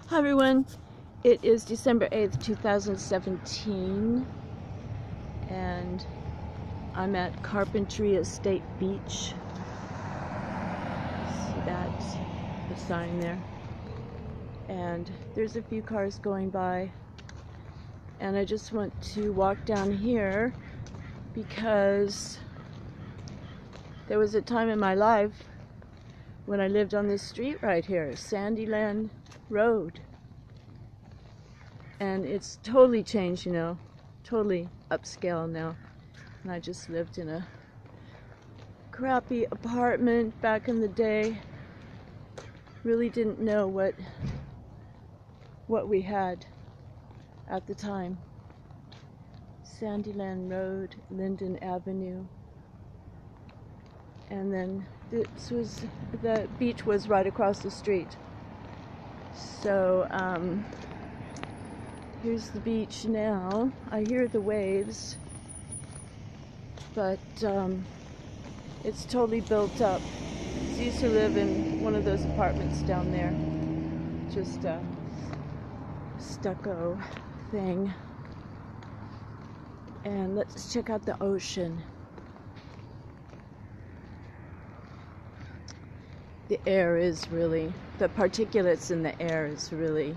Hi everyone, it is December 8th, 2017, and I'm at Carpinteria State Beach. See that? The sign there. And there's a few cars going by, and I just want to walk down here because there was a time in my life when I lived on this street right here, Sandyland Road, and it's totally changed, you know, totally upscale now. And I just lived in a crappy apartment back in the day. Really didn't know what we had at the time. Sandyland Road, Linden Avenue, and then the beach was right across the street. So here's the beach now. I hear the waves, but it's totally built up. I used to live in one of those apartments down there, just a stucco thing. And let's check out the ocean. The air is really, the particulates in the air is really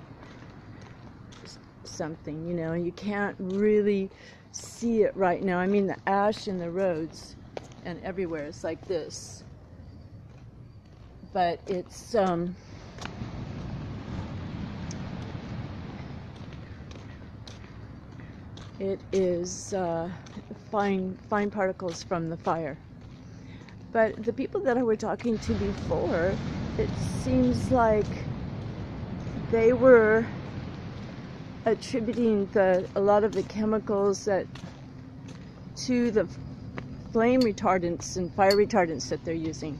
something, you know. You can't really see it right now. I mean, the ash in the roads and everywhere is like this. But it's, it is fine particles from the fire. But the people that I were talking to before, it seems like they were attributing a lot of the chemicals to the flame retardants and fire retardants that they're using.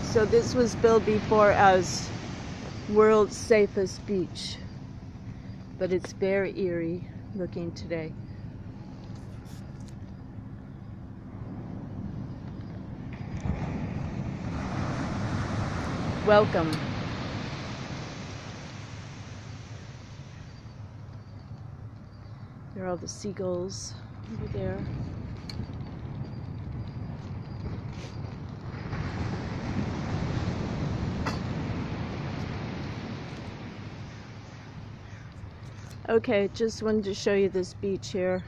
So this was billed before as world's safest beach, but it's very eerie looking today. Welcome. There are all the seagulls over there. Okay, just wanted to show you this beach here.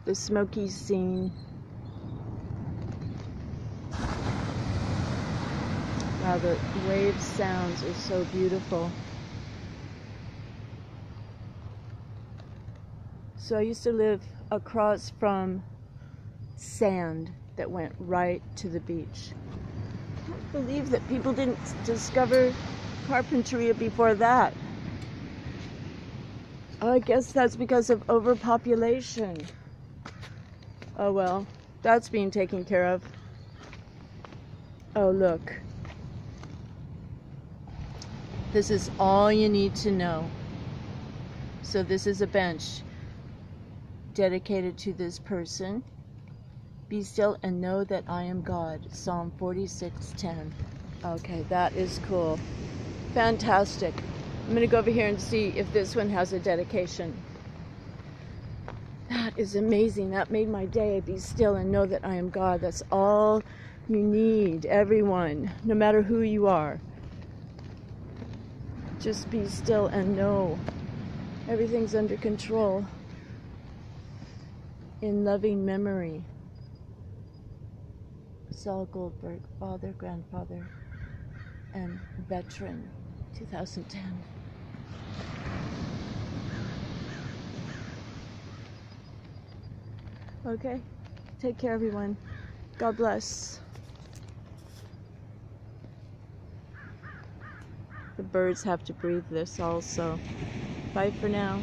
The smoky scene. Wow, the wave sounds are so beautiful. So I used to live across from sand that went right to the beach. I can't believe that people didn't discover Carpinteria before that. I guess that's because of overpopulation. Oh well, that's being taken care of. Oh look. This is all you need to know. So this is a bench dedicated to this person. Be still and know that I am God. Psalm 46:10. Okay, that is cool. Fantastic. I'm going to go over here and see if this one has a dedication. That is amazing. That made my day. Be still and know that I am God. That's all you need, everyone, no matter who you are. Just be still and know everything's under control. In loving memory. Saul Goldberg, father, grandfather, and veteran, 2010. Okay, take care everyone. God bless. The birds have to breathe this also. Bye for now.